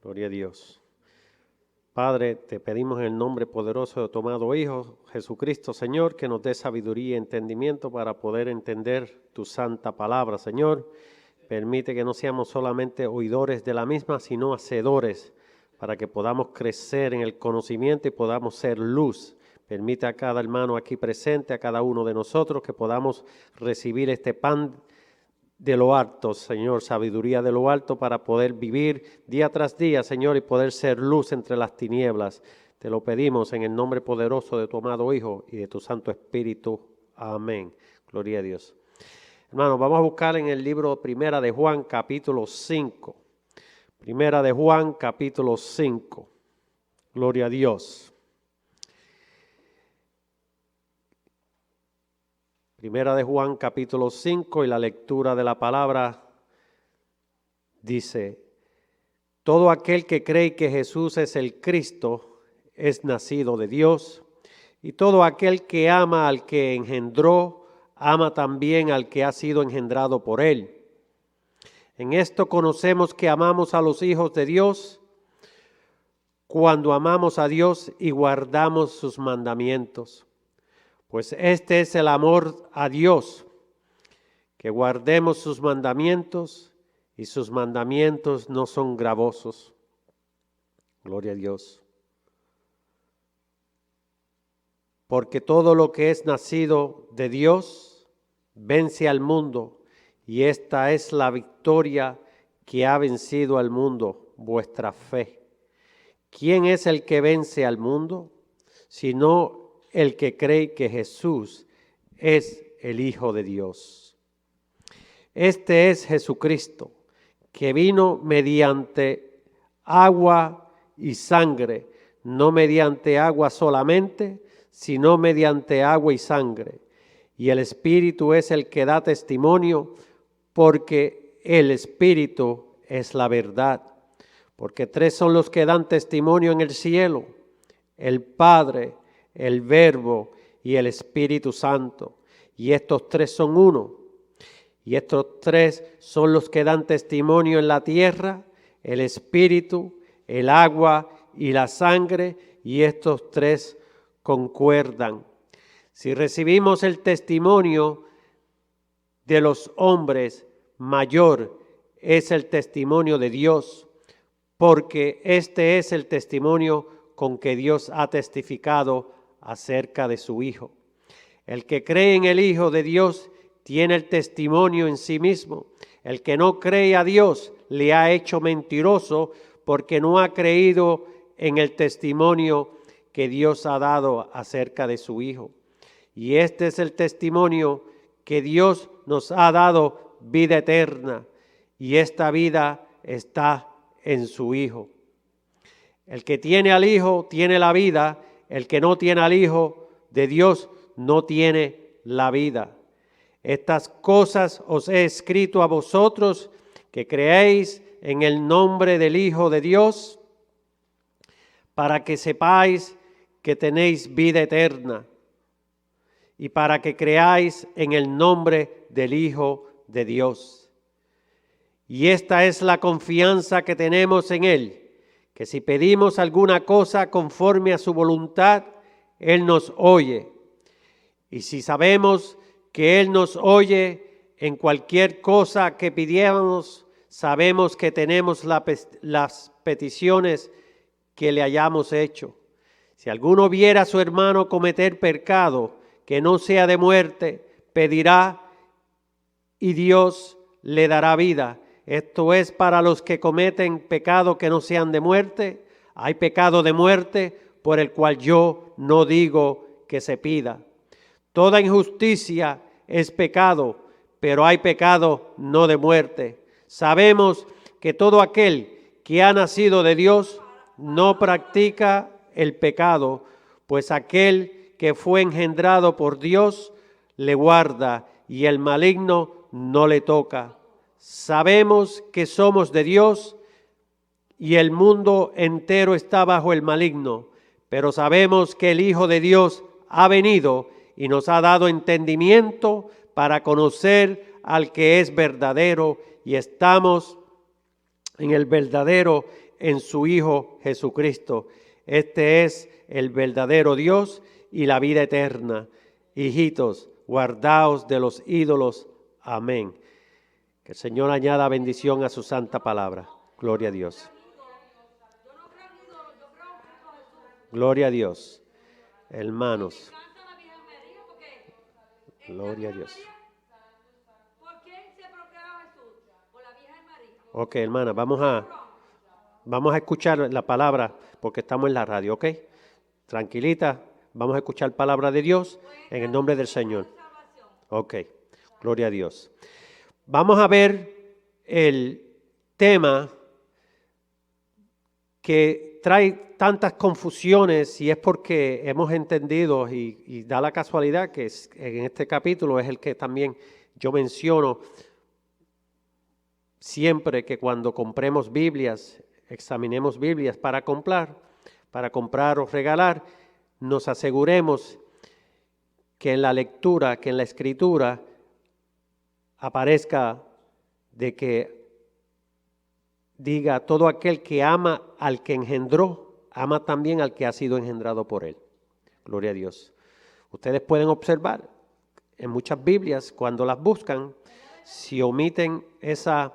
Gloria a Dios. Padre, te pedimos en el nombre poderoso de tu amado Hijo, Jesucristo, Señor, que nos dé sabiduría y entendimiento para poder entender tu santa palabra, Señor. Permite que no seamos solamente oidores de la misma, sino hacedores, para que podamos crecer en el conocimiento y podamos ser luz. Permite a cada hermano aquí presente, a cada uno de nosotros, que podamos recibir este pan de lo alto, Señor, sabiduría de lo alto para poder vivir día tras día, Señor, y poder ser luz entre las tinieblas. Te lo pedimos en el nombre poderoso de tu amado Hijo y de tu Santo Espíritu. Amén. Gloria a Dios. Hermanos, vamos a buscar en el libro Primera de Juan, capítulo 5. Primera de Juan, capítulo 5. Gloria a Dios. Primera de Juan, capítulo 5, y la lectura de la palabra dice: todo aquel que cree que Jesús es el Cristo es nacido de Dios, y todo aquel que ama al que engendró, ama también al que ha sido engendrado por él. En esto conocemos que amamos a los hijos de Dios, cuando amamos a Dios y guardamos sus mandamientos. Pues este es el amor a Dios, que guardemos sus mandamientos, y sus mandamientos no son gravosos. Gloria a Dios. Porque todo lo que es nacido de Dios vence al mundo, y esta es la victoria que ha vencido al mundo, vuestra fe. ¿Quién es el que vence al mundo? Sino el que cree que Jesús es el Hijo de Dios. Este es Jesucristo, que vino mediante agua y sangre, no mediante agua solamente, sino mediante agua y sangre. Y el Espíritu es el que da testimonio, porque el Espíritu es la verdad. Porque tres son los que dan testimonio en el cielo: el Padre, el Verbo y el Espíritu Santo. Y estos tres son uno. Y estos tres son los que dan testimonio en la tierra: el Espíritu, el agua y la sangre. Y estos tres concuerdan. Si recibimos el testimonio de los hombres, mayor es el testimonio de Dios, porque este es el testimonio con que Dios ha testificado acerca de su Hijo. El que cree en el Hijo de Dios tiene el testimonio en sí mismo. El que no cree a Dios le ha hecho mentiroso, porque no ha creído en el testimonio que Dios ha dado acerca de su Hijo. Y este es el testimonio, que Dios nos ha dado vida eterna, y esta vida está en su Hijo. El que tiene al Hijo tiene la vida. El que no tiene al Hijo de Dios no tiene la vida. Estas cosas os he escrito a vosotros, que creéis en el nombre del Hijo de Dios, para que sepáis que tenéis vida eterna, y para que creáis en el nombre del Hijo de Dios. Y esta es la confianza que tenemos en Él, que si pedimos alguna cosa conforme a su voluntad, Él nos oye. Y si sabemos que Él nos oye en cualquier cosa que pidiéramos, sabemos que tenemos las peticiones que le hayamos hecho. Si alguno viera a su hermano cometer pecado que no sea de muerte, pedirá y Dios le dará vida. Esto es para los que cometen pecado que no sean de muerte. Hay pecado de muerte por el cual yo no digo que se pida. Toda injusticia es pecado, pero hay pecado no de muerte. Sabemos que todo aquel que ha nacido de Dios no practica el pecado, pues aquel que fue engendrado por Dios le guarda, y el maligno no le toca. Sabemos que somos de Dios, y el mundo entero está bajo el maligno, pero sabemos que el Hijo de Dios ha venido y nos ha dado entendimiento para conocer al que es verdadero, y estamos en el verdadero, en su Hijo Jesucristo. Este es el verdadero Dios y la vida eterna. Hijitos, guardaos de los ídolos. Amén. Que el Señor añada bendición a su santa palabra. Gloria a Dios. Gloria a Dios. Hermanos. Gloria a Dios. Ok, hermana, vamos a escuchar la palabra porque estamos en la radio, ¿ok? Tranquilita, vamos a escuchar palabra de Dios en el nombre del Señor. Ok, gloria a Dios. Vamos a ver el tema que trae tantas confusiones y es porque hemos entendido y da la casualidad que en este capítulo es el que también yo menciono siempre que cuando compremos Biblias, examinemos Biblias para comprar o regalar, nos aseguremos que en la lectura, que en la escritura aparezca de que diga todo aquel que ama al que engendró, ama también al que ha sido engendrado por él. Gloria a Dios. Ustedes pueden observar en muchas Biblias, cuando las buscan, si omiten esos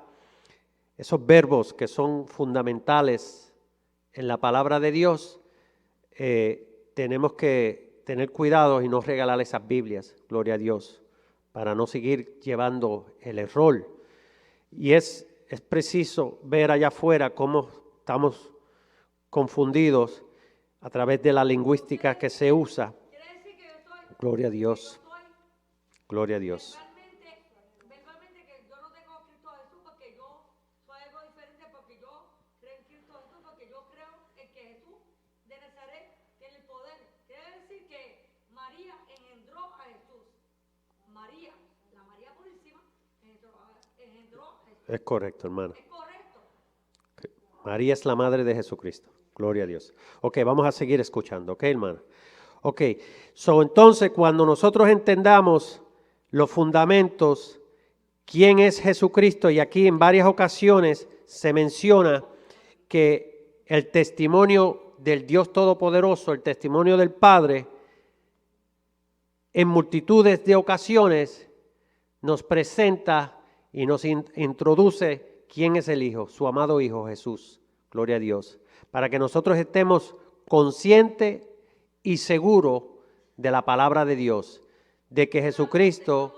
verbos que son fundamentales en la palabra de Dios, tenemos que tener cuidado y no regalar esas Biblias, gloria a Dios, para no seguir llevando el error. Y es preciso ver allá afuera cómo estamos confundidos a través de la lingüística que se usa. Gloria a Dios. Gloria a Dios. Verbalmente que yo no tengo a Cristo Jesús porque yo soy algo diferente, porque yo creo en Cristo Jesús, porque yo creo en que Jesús de Nazaret tiene el poder. Quiere decir que María engendró a Jesús. María, la María Purísima, engendró a Jesús. Es correcto, hermano. Es correcto. María es la madre de Jesucristo. Gloria a Dios. Ok, vamos a seguir escuchando, ok, hermano. Ok, entonces cuando nosotros entendamos los fundamentos, quién es Jesucristo, y aquí en varias ocasiones se menciona que el testimonio del Dios Todopoderoso, el testimonio del Padre, en multitudes de ocasiones nos presenta y nos introduce quién es el Hijo, su amado Hijo Jesús. Gloria a Dios. Para que nosotros estemos conscientes y seguros de la palabra de Dios, de que Jesucristo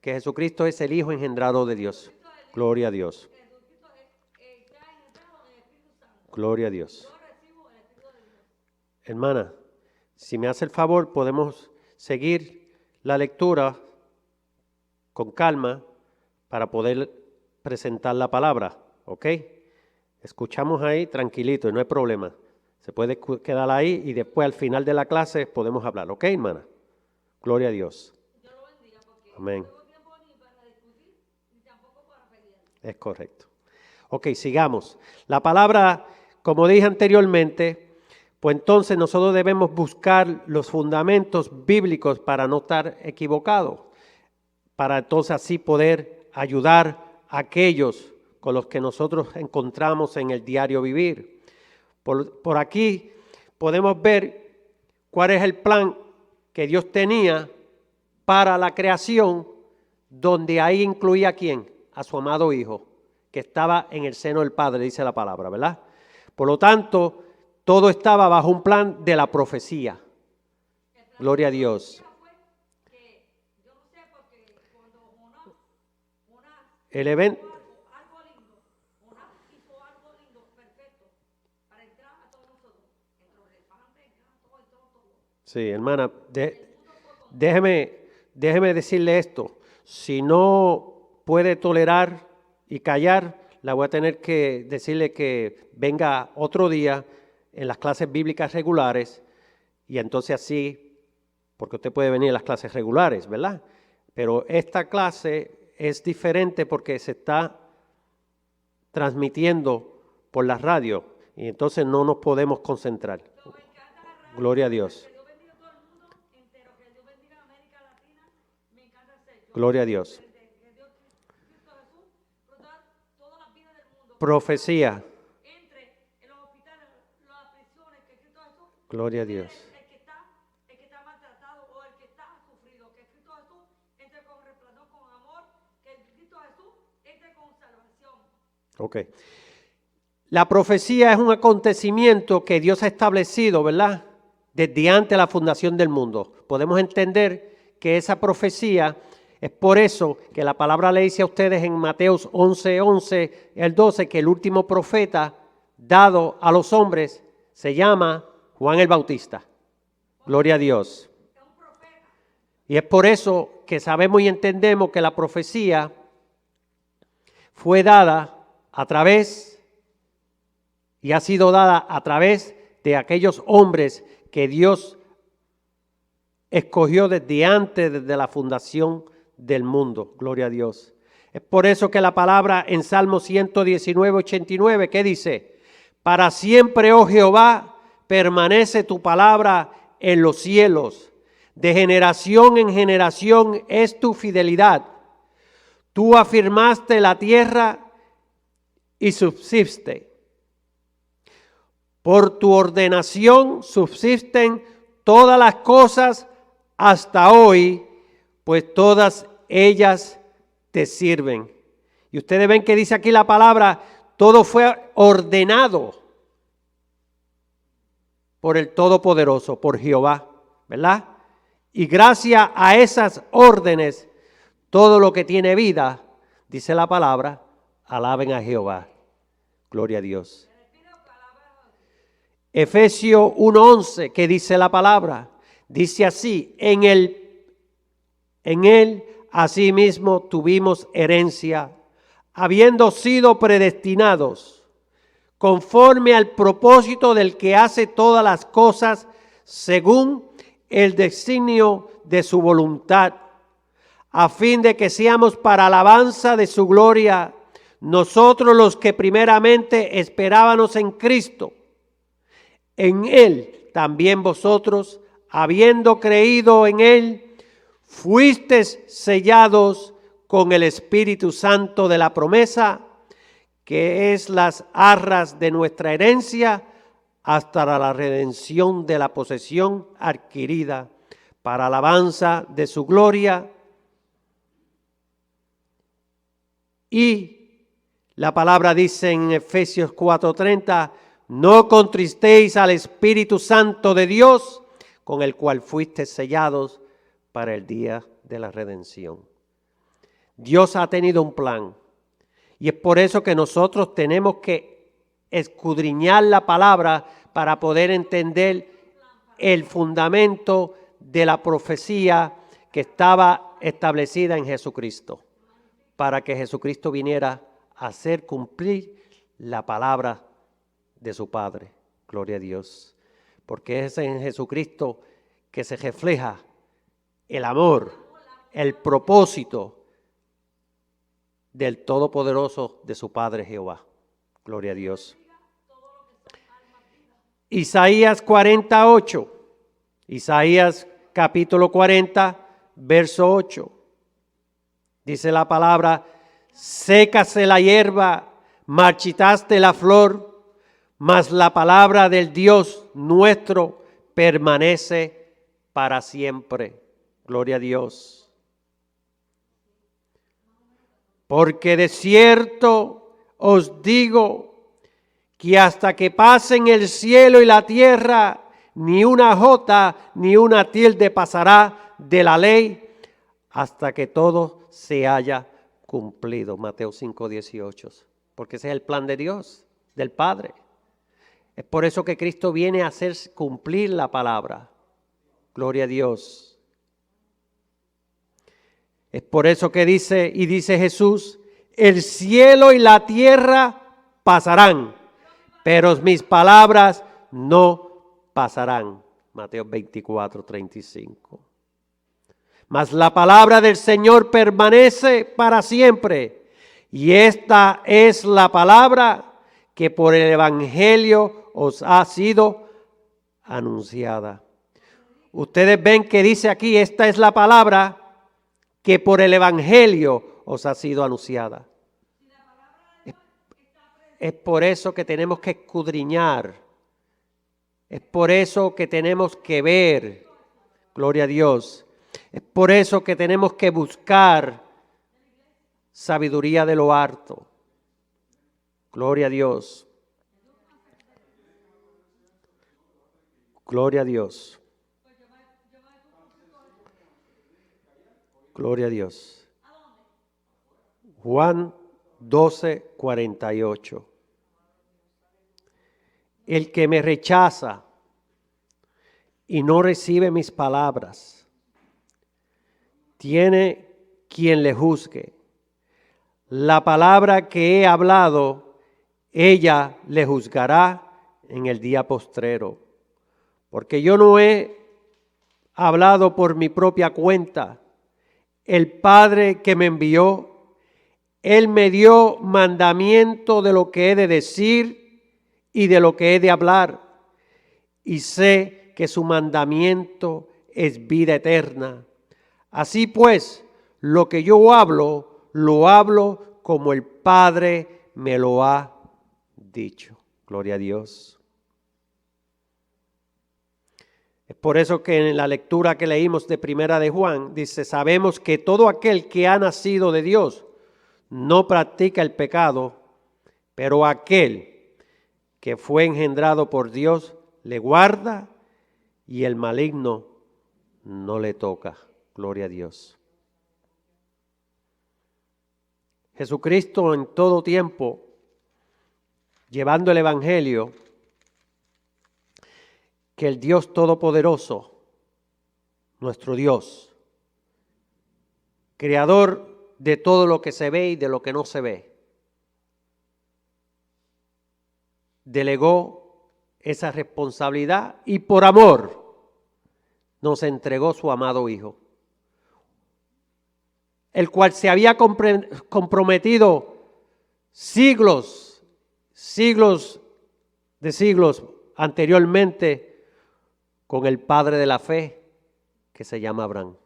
es el Hijo engendrado de Dios. Gloria a Dios. Gloria a Dios. Hermana, si me hace el favor, podemos seguir la lectura con calma para poder presentar la palabra, ¿ok? Escuchamos ahí tranquilito y no hay problema. Se puede quedar ahí y después al final de la clase podemos hablar, ¿ok, hermana? Gloria a Dios. Amén. Es correcto. Ok, sigamos. La palabra, como dije anteriormente, pues entonces nosotros debemos buscar los fundamentos bíblicos para no estar equivocados, para entonces así poder ayudar a aquellos con los que nosotros encontramos en el diario vivir. Por aquí podemos ver cuál es el plan que Dios tenía para la creación, donde ahí incluía ¿a quién? A su amado Hijo, que estaba en el seno del Padre, dice la palabra, ¿verdad? Por lo tanto, todo estaba bajo un plan de la profecía. Gloria a Dios. El evento. Sí, hermana, déjeme decirle esto. Si no puede tolerar y callar, la voy a tener que decirle que venga otro día en las clases bíblicas regulares y entonces así, porque usted puede venir a las clases regulares, ¿verdad? Pero esta clase es diferente porque se está transmitiendo por la radio y entonces no nos podemos concentrar. Gloria a Dios. Gloria a Dios. profecía. entre en los hospitales, las prisiones, que Cristo Jesús. Gloria a Dios. El que está maltratado o el que está sufrido, que Cristo Jesús entre con resplandor, con amor, que Cristo Jesús entre con salvación. Ok. La profecía es un acontecimiento que Dios ha establecido, ¿verdad? Desde antes de la fundación del mundo. Podemos entender que esa profecía es por eso que la palabra le dice a ustedes en Mateos 11:11, el 12, que el último profeta dado a los hombres se llama Juan el Bautista. Gloria a Dios. Y es por eso que sabemos y entendemos que la profecía fue dada a través y ha sido dada a través de aquellos hombres que Dios escogió desde antes, desde la fundación del mundo. Gloria a Dios. Es por eso que la palabra en Salmo 119:89, ¿qué dice? Para siempre, oh Jehová, permanece tu palabra en los cielos. De generación en generación es tu fidelidad. Tú afirmaste la tierra y subsiste. Por tu ordenación subsisten todas las cosas hasta hoy, pues todas ellas te sirven. Y ustedes ven que dice aquí la palabra, todo fue ordenado por el Todopoderoso, por Jehová, ¿verdad? Y gracias a esas órdenes, todo lo que tiene vida, dice la palabra, alaben a Jehová. Gloria a Dios. Efesios 1:11, que dice la palabra, dice así, en él asimismo tuvimos herencia, habiendo sido predestinados, conforme al propósito del que hace todas las cosas según el designio de su voluntad, a fin de que seamos para alabanza de su gloria, nosotros los que primeramente esperábamos en Cristo. En Él también vosotros, habiendo creído en Él, fuisteis sellados con el Espíritu Santo de la promesa, que es las arras de nuestra herencia, hasta la redención de la posesión adquirida, para alabanza de su gloria. Y la palabra dice en Efesios 4:30, no contristéis al Espíritu Santo de Dios, con el cual fuisteis sellados para el día de la redención. Dios ha tenido un plan y es por eso que nosotros tenemos que escudriñar la palabra para poder entender el fundamento de la profecía que estaba establecida en Jesucristo, para que Jesucristo viniera a hacer cumplir la palabra de su Padre. Gloria a Dios. Porque es en Jesucristo que se refleja el amor, el propósito del Todopoderoso de su Padre Jehová. Gloria a Dios. Isaías 48. Isaías capítulo 40, verso 8. Dice la palabra, sécase la hierba, marchitaste la flor, mas la palabra del Dios nuestro permanece para siempre. Gloria a Dios. Porque de cierto os digo que hasta que pasen el cielo y la tierra, ni una jota ni una tilde pasará de la ley hasta que todo se haya cumplido. Mateo 5:18. Porque ese es el plan de Dios, del Padre. Es por eso que Cristo viene a hacer cumplir la palabra. Gloria a Dios. Es por eso que dice Jesús, el cielo y la tierra pasarán, pero mis palabras no pasarán. Mateo 24:35. Mas la palabra del Señor permanece para siempre. Y esta es la palabra que por el Evangelio os ha sido anunciada. Ustedes ven que dice aquí, esta es la palabra que por el Evangelio os ha sido anunciada. Es por eso que tenemos que escudriñar. Es por eso que tenemos que ver. Gloria a Dios. Es por eso que tenemos que buscar sabiduría de lo alto. Gloria a Dios. Gloria a Dios. Gloria a Dios. Juan 12:48. El que me rechaza y no recibe mis palabras, tiene quien le juzgue. La palabra que he hablado, ella le juzgará en el día postrero. Porque yo no he hablado por mi propia cuenta. El Padre que me envió, Él me dio mandamiento de lo que he de decir y de lo que he de hablar. Y sé que su mandamiento es vida eterna. Así pues, lo que yo hablo, lo hablo como el Padre me lo ha dicho. Gloria a Dios. Es por eso que en la lectura que leímos de Primera de Juan, dice, sabemos que todo aquel que ha nacido de Dios no practica el pecado, pero aquel que fue engendrado por Dios le guarda y el maligno no le toca. Gloria a Dios. Jesucristo en todo tiempo, llevando el Evangelio, que el Dios Todopoderoso, nuestro Dios, creador de todo lo que se ve y de lo que no se ve, delegó esa responsabilidad y por amor nos entregó su amado Hijo, el cual se había comprometido siglos de siglos anteriormente con el padre de la fe, que se llama Abraham.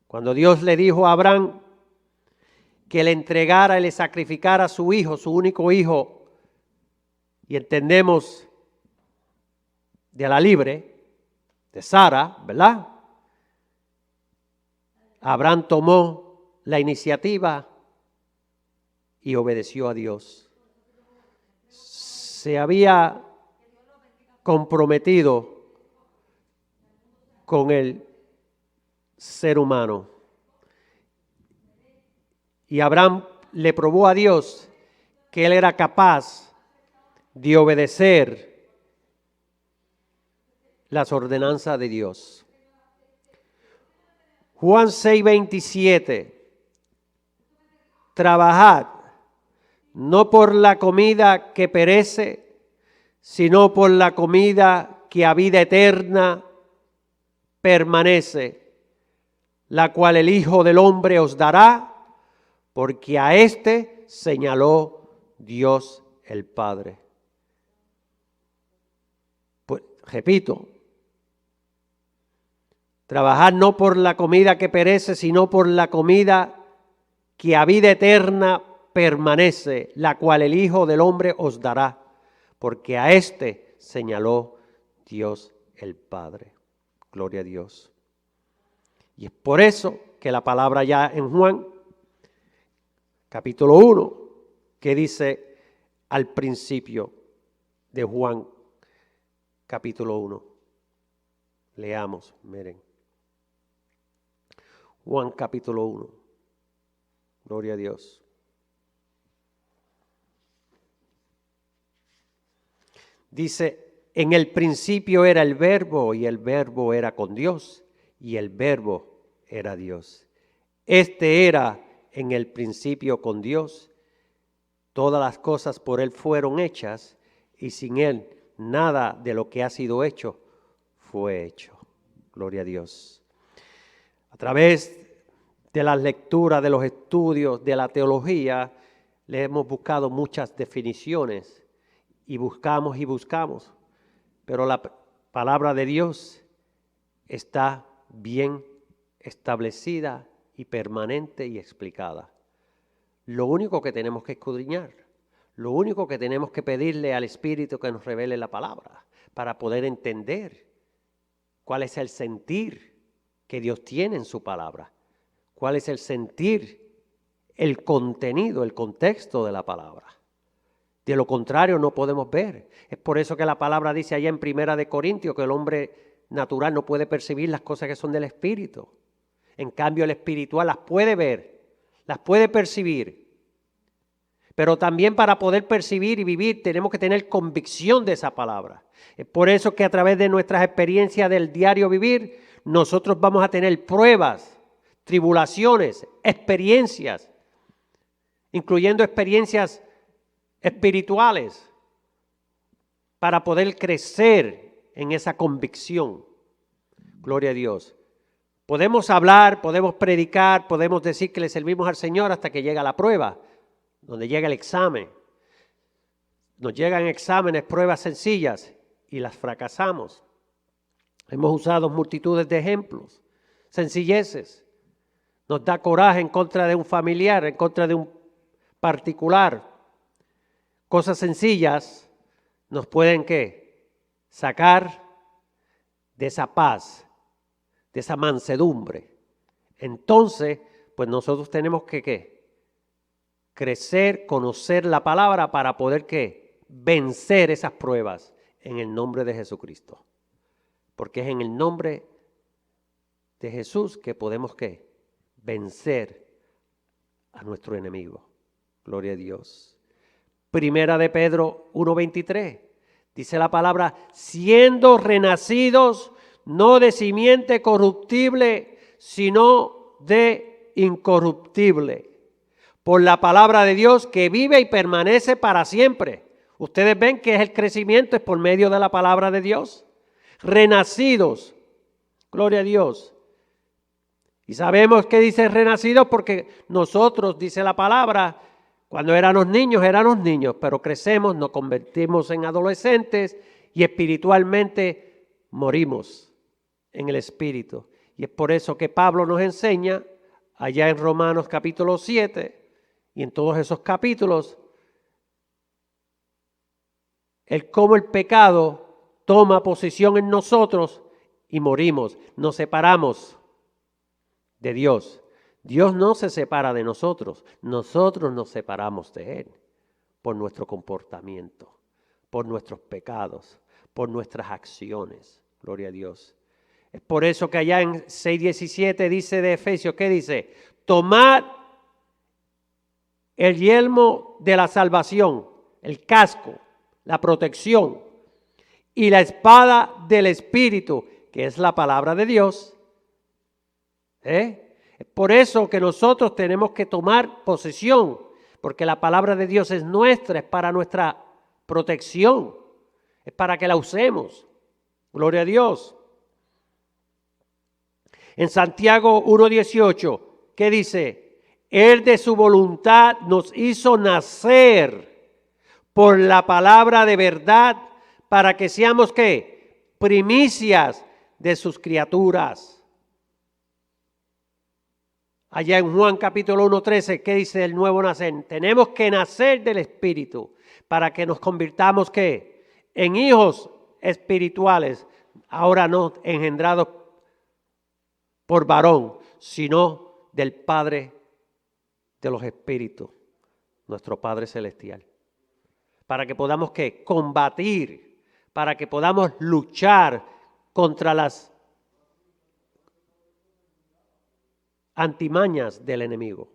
Cuando Dios le dijo a Abraham que le entregara y le sacrificara a su hijo, su único hijo, y entendemos de la libre, de Sara, ¿verdad? Abraham tomó la iniciativa y obedeció a Dios. Se había comprometido con el ser humano. Y Abraham le probó a Dios que él era capaz de obedecer las ordenanzas de Dios. Juan 6:27. Trabajad no por la comida que perece, sino por la comida que a vida eterna permanece, la cual el Hijo del Hombre os dará, porque a éste señaló Dios el Padre. Pues, repito, trabajad no por la comida que perece, sino por la comida que a vida eterna permanece, la cual el Hijo del Hombre os dará, porque a éste señaló Dios el Padre. Gloria a Dios. Y es por eso que la palabra ya en Juan, capítulo 1, que dice al principio de Juan, capítulo 1. Leamos, miren. Juan, capítulo 1. Gloria a Dios. Dice, en el principio era el Verbo, y el Verbo era con Dios, y el Verbo era Dios. Este era en el principio con Dios. Todas las cosas por Él fueron hechas, y sin Él nada de lo que ha sido hecho fue hecho. Gloria a Dios. A través de las lecturas, de los estudios, de la teología, le hemos buscado muchas definiciones. Y buscamos, pero la palabra de Dios está bien establecida y permanente y explicada. Lo único que tenemos que escudriñar, Lo único que tenemos que pedirle al Espíritu que nos revele la palabra para poder entender cuál es el sentir que Dios tiene en su palabra, cuál es el sentir, el contenido, el contexto de la palabra. De lo contrario no podemos ver. Es por eso que la palabra dice allá en 1 Corintios que el hombre natural no puede percibir las cosas que son del Espíritu. En cambio el espiritual las puede ver, las puede percibir. Pero también para poder percibir y vivir tenemos que tener convicción de esa palabra. Es por eso que a través de nuestras experiencias del diario vivir, nosotros vamos a tener pruebas, tribulaciones, experiencias, incluyendo experiencias espirituales, para poder crecer en esa convicción. Gloria a Dios. Podemos hablar, podemos predicar, podemos decir que le servimos al Señor hasta que llega la prueba, donde llega el examen. Nos llegan exámenes, pruebas sencillas y las fracasamos. Hemos usado multitudes de ejemplos, sencilleces. Nos da coraje en contra de un familiar, en contra de un particular. Cosas sencillas nos pueden ¿qué? Sacar de esa paz, de esa mansedumbre. Entonces, pues nosotros tenemos que ¿qué? Crecer, conocer la palabra para poder ¿qué? Vencer esas pruebas en el nombre de Jesucristo. Porque es en el nombre de Jesús que podemos ¿qué? Vencer a nuestro enemigo. Gloria a Dios. Primera de Pedro 1:23. Dice la palabra, siendo renacidos no de simiente corruptible, sino de incorruptible, por la palabra de Dios que vive y permanece para siempre. Ustedes ven que es el crecimiento, es por medio de la palabra de Dios. Renacidos, gloria a Dios. Y sabemos que dice renacidos porque nosotros, dice la palabra, cuando éramos niños, pero crecemos, nos convertimos en adolescentes y espiritualmente morimos en el espíritu. Y es por eso que Pablo nos enseña allá en Romanos capítulo 7 y en todos esos capítulos el cómo el pecado toma posesión en nosotros y morimos, nos separamos de Dios. Dios no se separa de nosotros nos separamos de Él por nuestro comportamiento, por nuestros pecados, por nuestras acciones. Gloria a Dios. Es por eso que allá en 6:17 dice de Efesios, ¿qué dice? Tomad el yelmo de la salvación, el casco, la protección y la espada del Espíritu, que es la palabra de Dios. Es por eso que nosotros tenemos que tomar posesión, porque la palabra de Dios es nuestra, es para nuestra protección, es para que la usemos. Gloria a Dios. En Santiago 1:18, ¿qué dice? Él de su voluntad nos hizo nacer por la palabra de verdad para que seamos ¿qué? Primicias de sus criaturas. Allá en Juan capítulo 1:13, ¿qué dice el nuevo nacer? Tenemos que nacer del Espíritu para que nos convirtamos ¿qué? En hijos espirituales, ahora no engendrados por varón, sino del Padre de los Espíritus, nuestro Padre Celestial. Para que podamos ¿qué? Combatir, para que podamos luchar contra las antimañas del enemigo.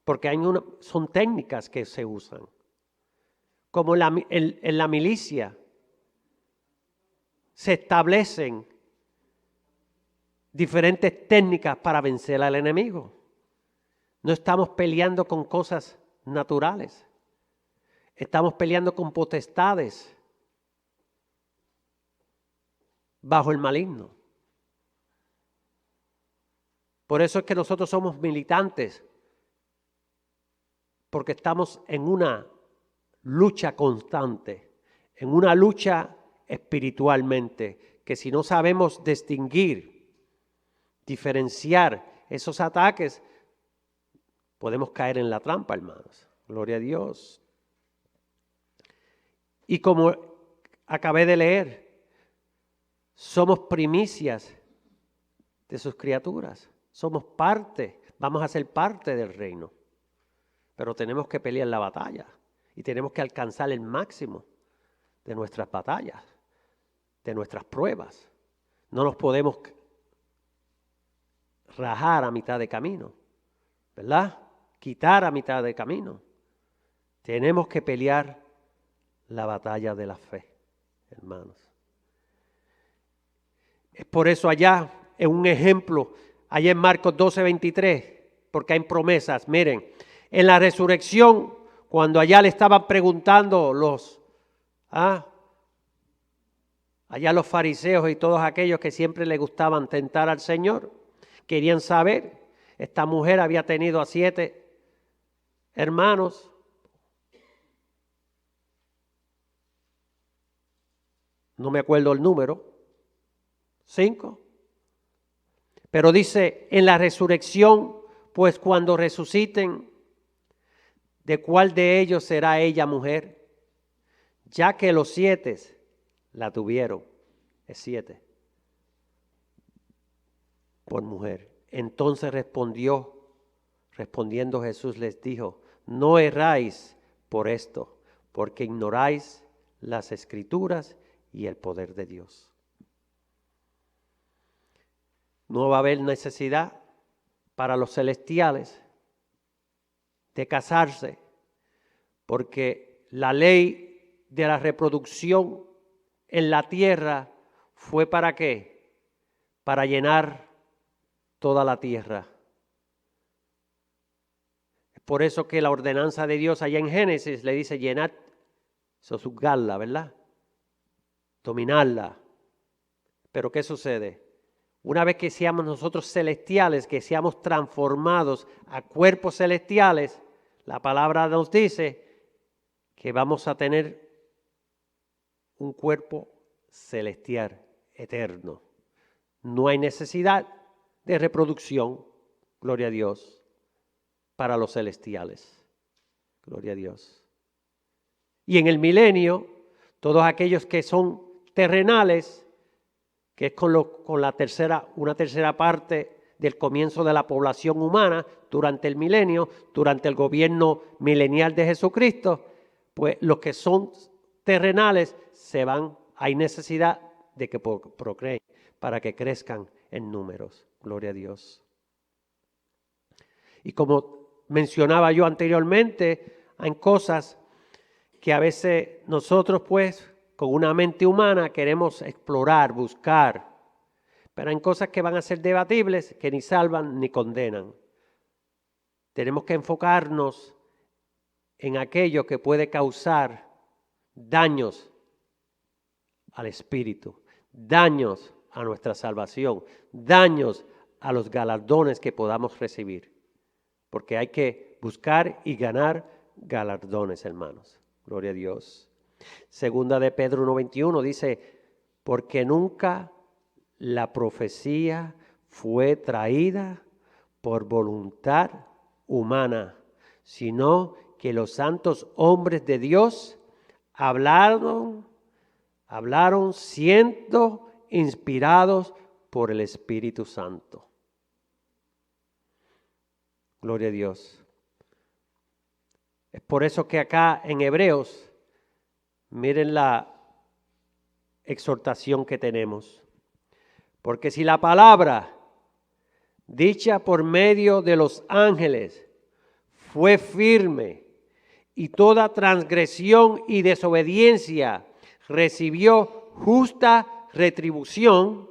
Porque son técnicas que se usan. Como en la milicia se establecen diferentes técnicas para vencer al enemigo. No estamos peleando con cosas naturales. Estamos peleando con potestades bajo el maligno. Por eso es que nosotros somos militantes, porque estamos en una lucha constante, en una lucha espiritualmente, que si no sabemos distinguir, diferenciar esos ataques, podemos caer en la trampa, hermanos. Gloria a Dios. Y como acabé de leer, somos primicias de sus criaturas. Somos parte, vamos a ser parte del reino. Pero tenemos que pelear la batalla y tenemos que alcanzar el máximo de nuestras batallas, de nuestras pruebas. No nos podemos rajar a mitad de camino, ¿verdad? Quitar a mitad de camino. Tenemos que pelear la batalla de la fe, hermanos. Es por eso allá, en un ejemplo, allá en Marcos 12:23, porque hay promesas. Miren, en la resurrección, cuando allá le estaban preguntando allá los fariseos y todos aquellos que siempre le gustaban tentar al Señor, querían saber, esta mujer había tenido a 7 hermanos. No me acuerdo el número, 5. Pero dice, en la resurrección, pues cuando resuciten, ¿de cuál de ellos será ella mujer? Ya que los 7 la tuvieron, es 7, por mujer. Entonces respondiendo Jesús les dijo, no erráis por esto, porque ignoráis las Escrituras y el poder de Dios. No va a haber necesidad para los celestiales de casarse, porque la ley de la reproducción en la tierra fue ¿para qué? Para llenar toda la tierra. Es por eso que la ordenanza de Dios allá en Génesis le dice llenad, sojuzgarla, ¿verdad? Dominarla. Pero ¿qué sucede? Una vez que seamos nosotros celestiales, que seamos transformados a cuerpos celestiales, la palabra nos dice que vamos a tener un cuerpo celestial, eterno. No hay necesidad de reproducción, gloria a Dios, para los celestiales. Gloria a Dios. Y en el milenio, todos aquellos que son terrenales, que es con la una tercera parte del comienzo de la población humana durante el milenio, durante el gobierno milenial de Jesucristo, pues los que son terrenales se van, hay necesidad de que procreen para que crezcan en números. Gloria a Dios. Y como mencionaba yo anteriormente, hay cosas que a veces nosotros pues con una mente humana queremos explorar, buscar, pero hay cosas que van a ser debatibles que ni salvan ni condenan. Tenemos que enfocarnos en aquello que puede causar daños al espíritu, daños a nuestra salvación, daños a los galardones que podamos recibir, porque hay que buscar y ganar galardones, hermanos. Gloria a Dios. Segunda de Pedro 1:21 dice, porque nunca la profecía fue traída por voluntad humana, sino que los santos hombres de Dios hablaron siendo inspirados por el Espíritu Santo. Gloria a Dios. Es por eso que acá en Hebreos, miren la exhortación que tenemos. Porque si la palabra dicha por medio de los ángeles fue firme y toda transgresión y desobediencia recibió justa retribución,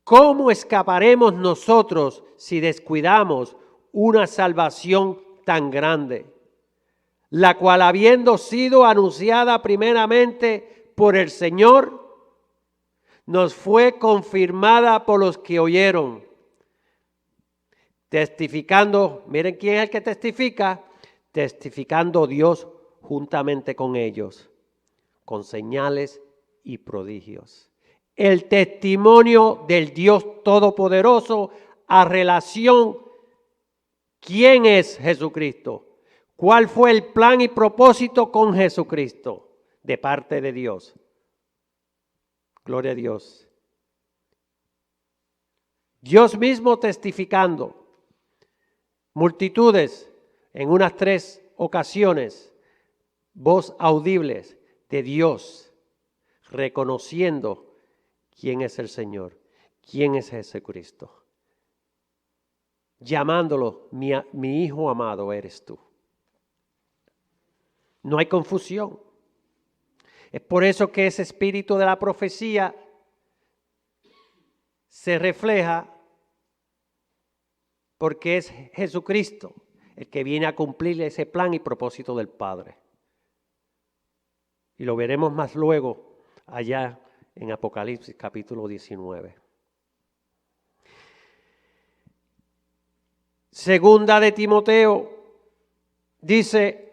¿cómo escaparemos nosotros si descuidamos una salvación tan grande, la cual habiendo sido anunciada primeramente por el Señor, nos fue confirmada por los que oyeron, testificando, miren quién es el que testifica, testificando Dios juntamente con ellos, con señales y prodigios. El testimonio del Dios Todopoderoso a relación ¿Quién es Jesucristo? ¿Cuál fue el plan y propósito con Jesucristo de parte de Dios? Gloria a Dios. Dios mismo testificando. Multitudes en unas 3 ocasiones, voz audibles de Dios, reconociendo quién es el Señor, quién es Jesucristo. Llamándolo, mi hijo amado eres tú. No hay confusión. Es por eso que ese espíritu de la profecía se refleja, porque es Jesucristo el que viene a cumplir ese plan y propósito del Padre. Y lo veremos más luego allá en Apocalipsis capítulo 19. Segunda de Timoteo dice,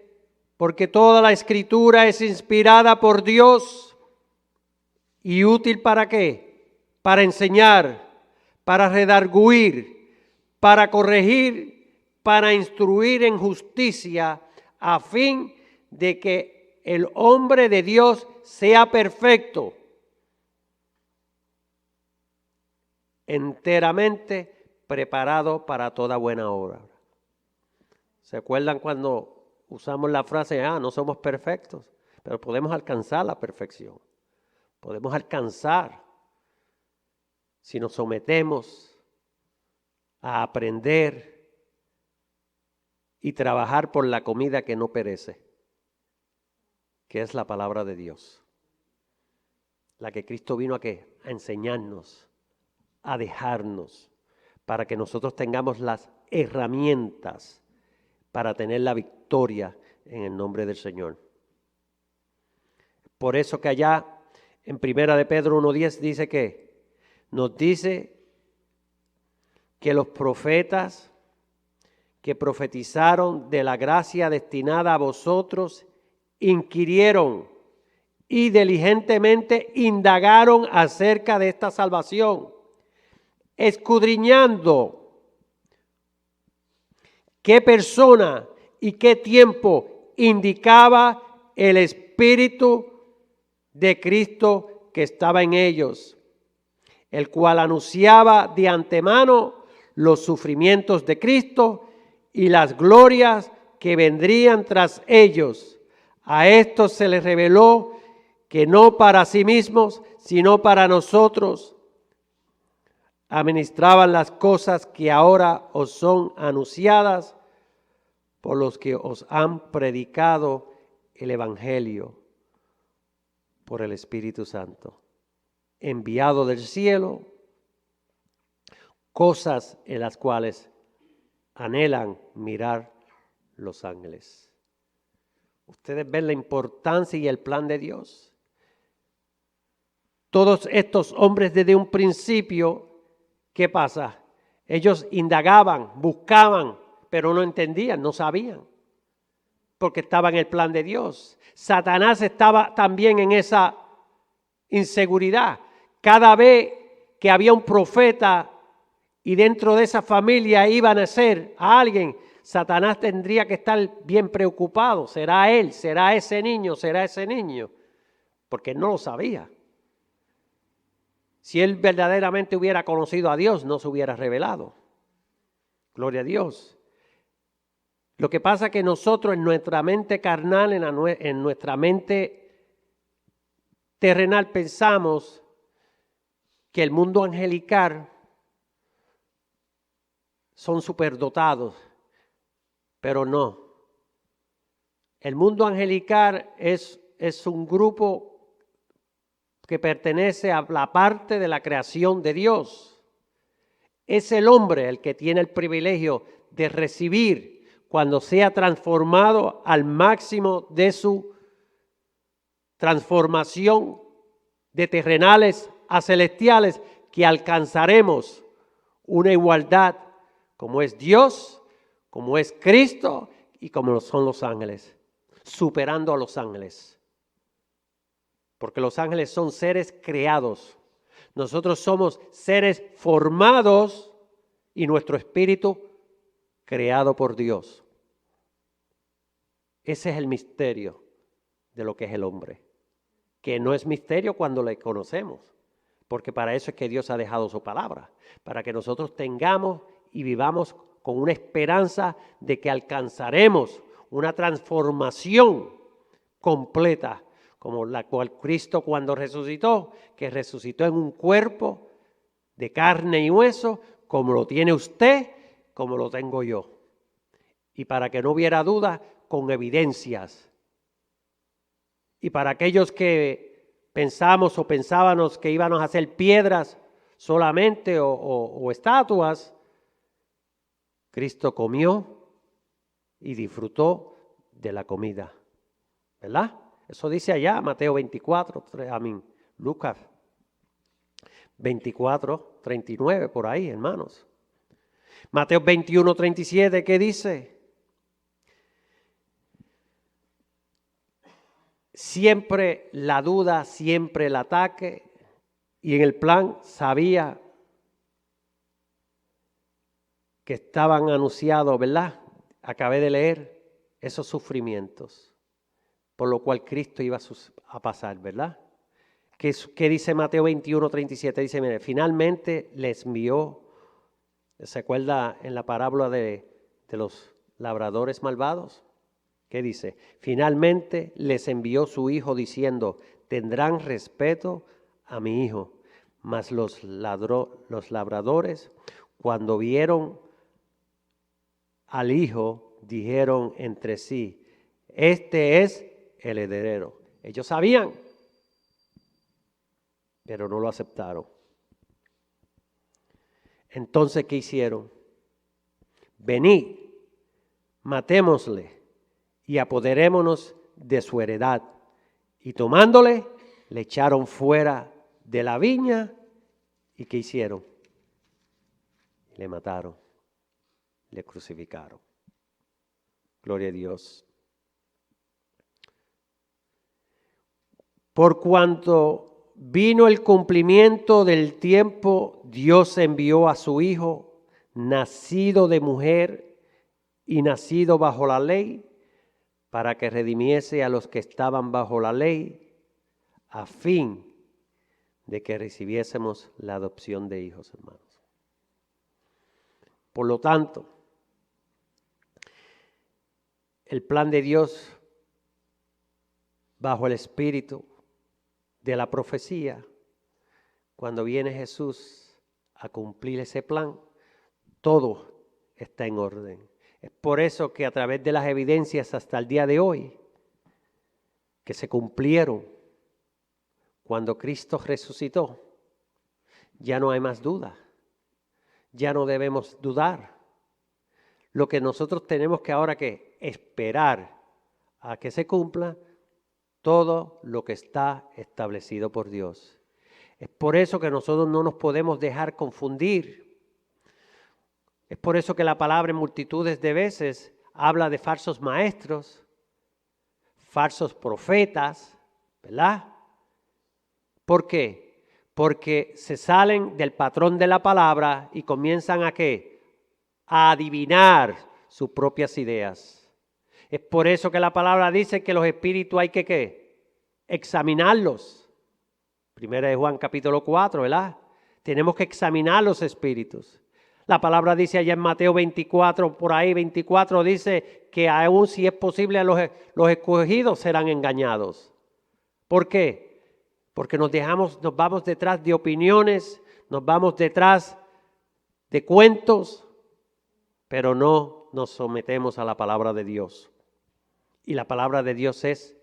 porque toda la Escritura es inspirada por Dios y útil ¿para qué? Para enseñar, para redarguir, para corregir, para instruir en justicia, a fin de que el hombre de Dios sea perfecto, enteramente preparado para toda buena obra. ¿Se acuerdan cuando usamos la frase, no somos perfectos, pero podemos alcanzar la perfección? Podemos alcanzar si nos sometemos a aprender y trabajar por la comida que no perece, que es la palabra de Dios. La que Cristo vino ¿a qué? A enseñarnos, a dejarnos, para que nosotros tengamos las herramientas para tener la victoria en el nombre del Señor. Por eso que allá en 1 de Pedro 1:10 dice que nos dice que los profetas que profetizaron de la gracia destinada a vosotros inquirieron y diligentemente indagaron acerca de esta salvación, escudriñando qué persona y qué tiempo indicaba el Espíritu de Cristo que estaba en ellos, el cual anunciaba de antemano los sufrimientos de Cristo y las glorias que vendrían tras ellos. A estos se les reveló que no para sí mismos, sino para nosotros, administraban las cosas que ahora os son anunciadas por los que os han predicado el Evangelio por el Espíritu Santo, enviado del cielo, cosas en las cuales anhelan mirar los ángeles. Ustedes ven la importancia y el plan de Dios. Todos estos hombres desde un principio, ¿qué pasa? Ellos indagaban, buscaban, pero no entendían, no sabían, porque estaba en el plan de Dios. Satanás estaba también en esa inseguridad. Cada vez que había un profeta y dentro de esa familia iba a nacer a alguien, Satanás tendría que estar bien preocupado. ¿Será él? ¿Será ese niño? ¿Será ese niño? Porque él no lo sabía. Si él verdaderamente hubiera conocido a Dios, no se hubiera revelado. Gloria a Dios. Lo que pasa es que nosotros en nuestra mente carnal, en nuestra mente terrenal, pensamos que el mundo angelical son superdotados, pero no. El mundo angelical es un grupo que pertenece a la parte de la creación de Dios. Es el hombre el que tiene el privilegio de recibir cuando sea transformado al máximo de su transformación de terrenales a celestiales, que alcanzaremos una igualdad como es Dios, como es Cristo y como son los ángeles, superando a los ángeles. Porque los ángeles son seres creados. Nosotros somos seres formados y nuestro espíritu creado por Dios. Ese es el misterio de lo que es el hombre, que no es misterio cuando le conocemos, porque para eso es que Dios ha dejado su palabra, para que nosotros tengamos y vivamos con una esperanza de que alcanzaremos una transformación completa, como la cual Cristo cuando resucitó, que resucitó en un cuerpo de carne y hueso, como lo tiene usted, como lo tengo yo. Y para que no hubiera duda, con evidencias. Y para aquellos que pensamos o pensábamos que íbamos a hacer piedras solamente o estatuas, Cristo comió y disfrutó de la comida, ¿verdad? Eso dice allá Mateo 24, Lucas 24, 39, por ahí, hermanos. Mateo 21, 37, ¿qué dice? Siempre la duda, siempre el ataque, y en el plan sabía que estaban anunciados, ¿verdad? Acabé de leer esos sufrimientos, por lo cual Cristo iba a pasar, ¿verdad? ¿Qué dice Mateo 21, 37? Dice, mire, finalmente les envió, ¿se acuerda en la parábola de los labradores malvados? ¿Qué dice? Finalmente les envió su hijo diciendo, tendrán respeto a mi hijo. Mas los labradores, cuando vieron al hijo, dijeron entre sí, este es el heredero. Ellos sabían, pero no lo aceptaron. Entonces, ¿qué hicieron? Venid, matémosle y apoderémonos de su heredad. Y tomándole, le echaron fuera de la viña. ¿Y qué hicieron? Le mataron, le crucificaron. Gloria a Dios. Por cuanto vino el cumplimiento del tiempo, Dios envió a su Hijo, nacido de mujer y nacido bajo la ley, para que redimiese a los que estaban bajo la ley, a fin de que recibiésemos la adopción de hijos, hermanos. Por lo tanto, el plan de Dios bajo el espíritu de la profecía, cuando viene Jesús a cumplir ese plan, todo está en orden. Es por eso que a través de las evidencias hasta el día de hoy, que se cumplieron cuando Cristo resucitó, ya no hay más duda, ya no debemos dudar. Lo que nosotros tenemos que ahora que esperar a que se cumpla todo lo que está establecido por Dios. Es por eso que nosotros no nos podemos dejar confundir. Es por eso que la palabra en multitudes de veces habla de falsos maestros, falsos profetas, ¿verdad? ¿Por qué? Porque se salen del patrón de la palabra y comienzan ¿a qué? A adivinar sus propias ideas. Es por eso que la palabra dice que los espíritus hay que ¿qué? Examinarlos. Primera de Juan capítulo 4, ¿verdad? Tenemos que examinar los espíritus. La palabra dice allá en Mateo 24, por ahí 24, dice que aún si es posible los escogidos serán engañados. ¿Por qué? Porque nos vamos detrás de opiniones, nos vamos detrás de cuentos, pero no nos sometemos a la palabra de Dios. Y la palabra de Dios es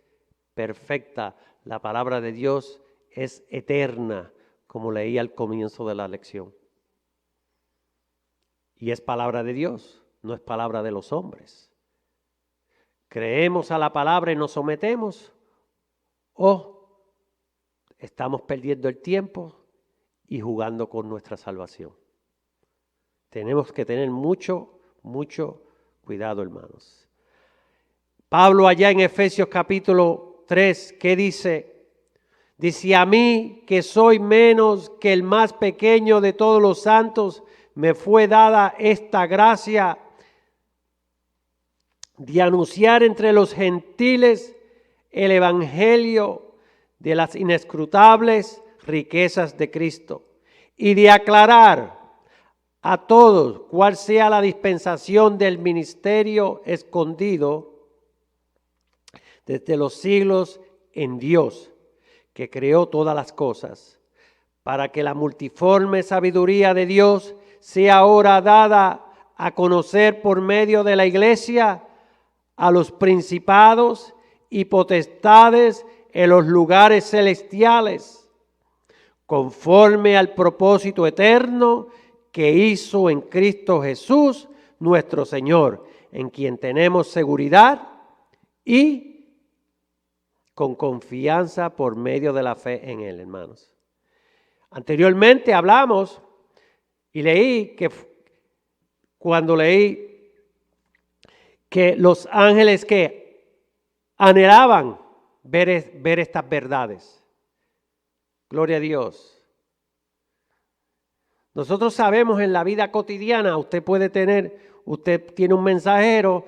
perfecta, la palabra de Dios es eterna, como leí al comienzo de la lección. Y es palabra de Dios, no es palabra de los hombres. ¿Creemos a la palabra y nos sometemos? ¿O estamos perdiendo el tiempo y jugando con nuestra salvación? Tenemos que tener mucho cuidado, hermanos. Pablo allá en Efesios capítulo 3, ¿qué dice? Dice, a mí que soy menos que el más pequeño de todos los santos, me fue dada esta gracia de anunciar entre los gentiles el evangelio de las inescrutables riquezas de Cristo y de aclarar a todos cuál sea la dispensación del ministerio escondido desde los siglos en Dios, que creó todas las cosas, para que la multiforme sabiduría de Dios sea ahora dada a conocer por medio de la iglesia a los principados y potestades en los lugares celestiales, conforme al propósito eterno que hizo en Cristo Jesús, nuestro Señor, en quien tenemos seguridad y con confianza por medio de la fe en Él, hermanos. Anteriormente hablamos y leí que cuando leí que los ángeles que anhelaban ver estas verdades. Gloria a Dios. Nosotros sabemos en la vida cotidiana, usted tiene un mensajero,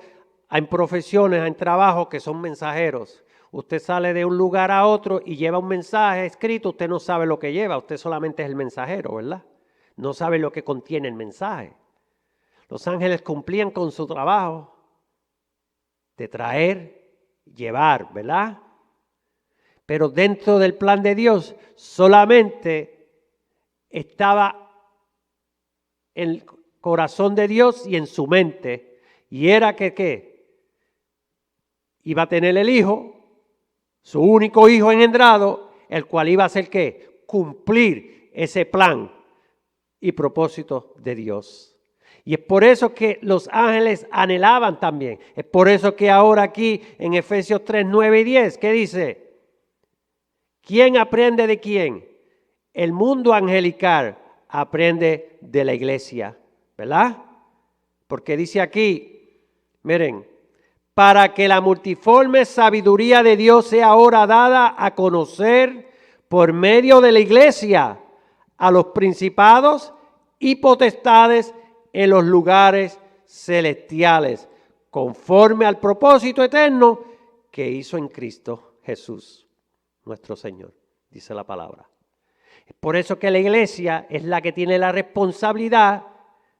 hay profesiones, hay trabajos que son mensajeros. Usted sale de un lugar a otro y lleva un mensaje escrito, usted no sabe lo que lleva, usted solamente es el mensajero, ¿verdad? No sabe lo que contiene el mensaje. Los ángeles cumplían con su trabajo de traer, llevar, ¿verdad? Pero dentro del plan de Dios solamente estaba en el corazón de Dios y en su mente, y era que ¿qué? Iba a tener el hijo, su único hijo engendrado, el cual iba a hacer ¿qué? Cumplir ese plan y propósito de Dios. Y es por eso que los ángeles anhelaban también. Es por eso que ahora aquí en Efesios 3, 9 y 10, ¿qué dice? ¿Quién aprende de quién? El mundo angelical aprende de la iglesia, ¿verdad? Porque dice aquí, miren, para que la multiforme sabiduría de Dios sea ahora dada a conocer por medio de la iglesia a los principados y potestades en los lugares celestiales, conforme al propósito eterno que hizo en Cristo Jesús, nuestro Señor, dice la palabra. Es por eso que la iglesia es la que tiene la responsabilidad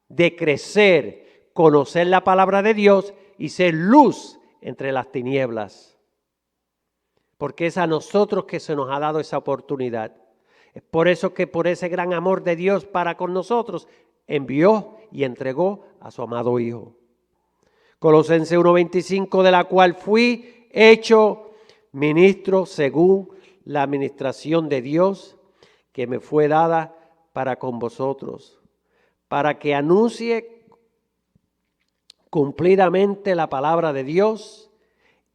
de crecer, conocer la palabra de Dios y ser luz entre las tinieblas. Porque es a nosotros que se nos ha dado esa oportunidad. Es por eso que por ese gran amor de Dios para con nosotros, envió y entregó a su amado Hijo. Colosenses 1:25, de la cual fui hecho ministro según la administración de Dios que me fue dada para con vosotros, para que anuncie cumplidamente la palabra de Dios,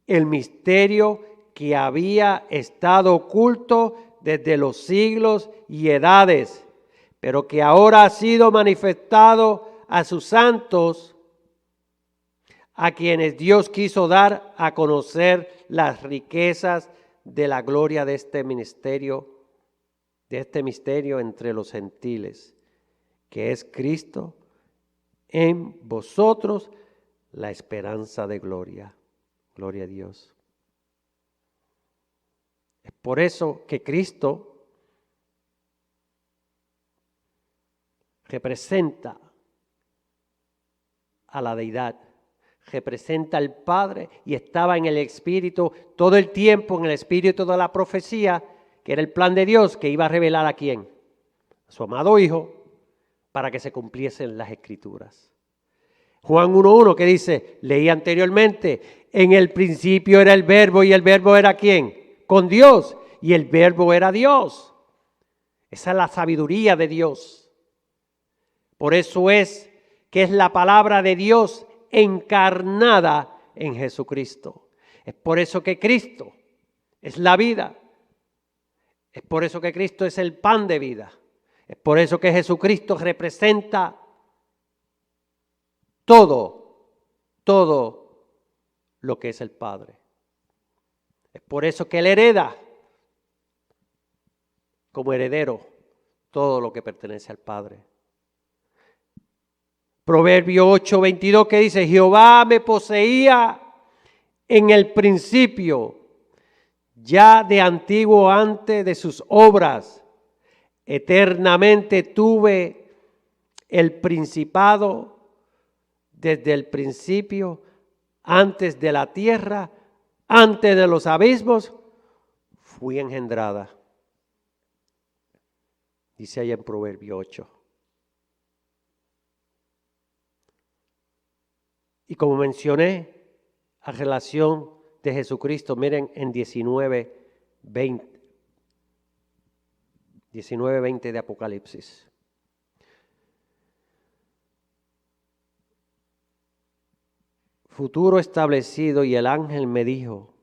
el misterio que había estado oculto desde los siglos y edades, pero que ahora ha sido manifestado a sus santos, a quienes Dios quiso dar a conocer las riquezas de la gloria de este misterio entre los gentiles, que es Cristo en vosotros, la esperanza de gloria. Gloria a Dios. Es por eso que Cristo representa a la deidad, representa al Padre y estaba en el Espíritu todo el tiempo, en el Espíritu de la profecía, que era el plan de Dios que iba a revelar a quién, a su amado Hijo, para que se cumpliesen las Escrituras. Juan 1:1 que dice, leí anteriormente, en el principio era el Verbo y el Verbo era ¿quién? Con Dios, y el Verbo era Dios. Esa es la sabiduría de Dios. Por eso es que es la palabra de Dios encarnada en Jesucristo. Es por eso que Cristo es la vida. Es por eso que Cristo es el pan de vida. Es por eso que Jesucristo representa todo lo que es el Padre. Es por eso que Él hereda como heredero todo lo que pertenece al Padre. Proverbio 8:22 que dice, Jehová me poseía en el principio, ya de antiguo antes de sus obras, eternamente tuve el principado desde el principio, antes de la tierra, antes de los abismos, fui engendrada. Dice ahí en Proverbio 8. Y como mencioné, a relación de Jesucristo, miren en 19:20 de Apocalipsis. Futuro establecido, y el ángel me dijo,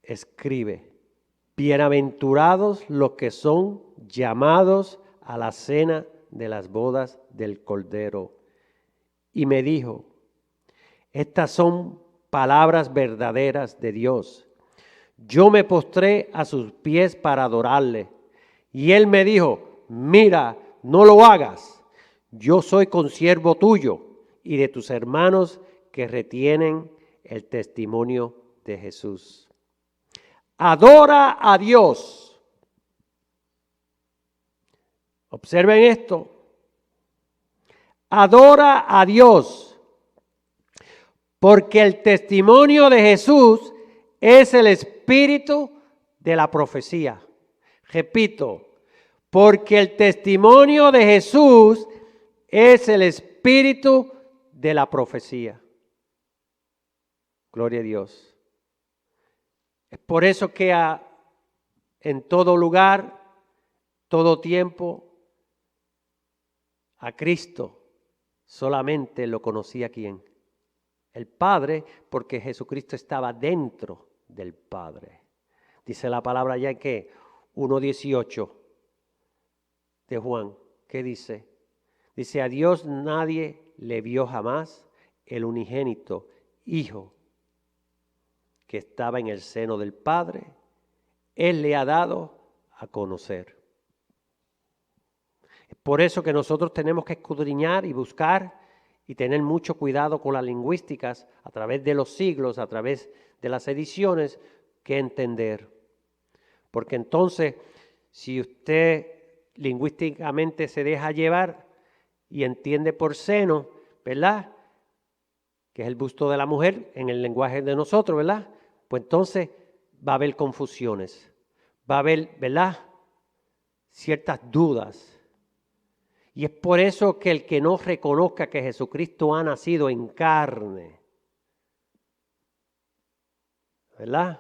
escribe, bienaventurados los que son llamados a la cena de las bodas del Cordero. Y me dijo, estas son palabras verdaderas de Dios. Yo me postré a sus pies para adorarle. Y él me dijo, mira, no lo hagas. Yo soy consiervo tuyo y de tus hermanos que retienen el testimonio de Jesús. Adora a Dios. Observen esto. Adora a Dios, porque el testimonio de Jesús es el espíritu de la profecía. Repito, porque el testimonio de Jesús es el espíritu de la profecía. Gloria a Dios. Es por eso que en todo lugar, todo tiempo, a Cristo solamente lo conocía ¿quién? El Padre, porque Jesucristo estaba dentro del Padre. Dice la palabra ya que 1:18 de Juan, ¿qué dice? Dice, a Dios nadie le vio jamás, el unigénito Hijo que estaba en el seno del Padre, Él le ha dado a conocer. Es por eso que nosotros tenemos que escudriñar y buscar y tener mucho cuidado con las lingüísticas a través de los siglos, a través de las ediciones, que entender. Porque entonces, si usted lingüísticamente se deja llevar y entiende por seno, ¿verdad?, que es el busto de la mujer en el lenguaje de nosotros, ¿verdad?, pues entonces va a haber confusiones, va a haber, ¿verdad?, ciertas dudas. Y es por eso que el que no reconozca que Jesucristo ha nacido en carne, ¿verdad?,